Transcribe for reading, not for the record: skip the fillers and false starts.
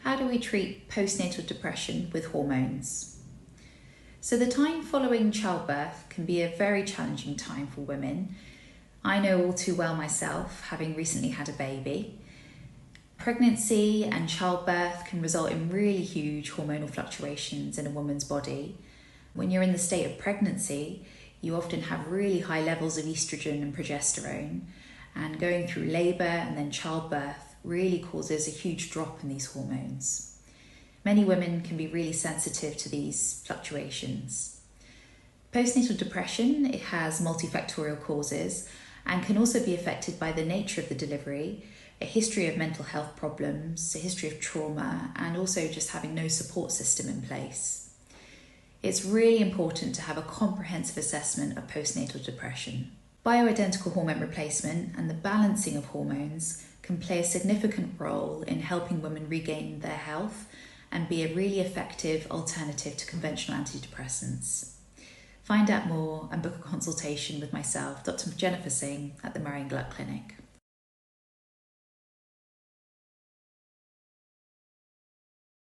How do we treat postnatal depression with hormones? So the time following childbirth can be a very challenging time for women. I know all too well myself, having recently had a baby. Pregnancy and childbirth can result in really huge hormonal fluctuations in a woman's body. When you're in the state of pregnancy, you often have really high levels of estrogen and progesterone, and going through labour and then childbirth really causes a huge drop in these hormones. Many women can be really sensitive to these fluctuations. Postnatal depression, it has multifactorial causes and can also be affected by the nature of the delivery, a history of mental health problems, a history of trauma, and also just having no support system in place. It's really important to have a comprehensive assessment of postnatal depression. Bioidentical hormone replacement and the balancing of hormones can play a significant role in helping women regain their health and be a really effective alternative to conventional antidepressants. Find out more and book a consultation with myself, Dr. Jennifer Singh, at the Marian Gluck Clinic.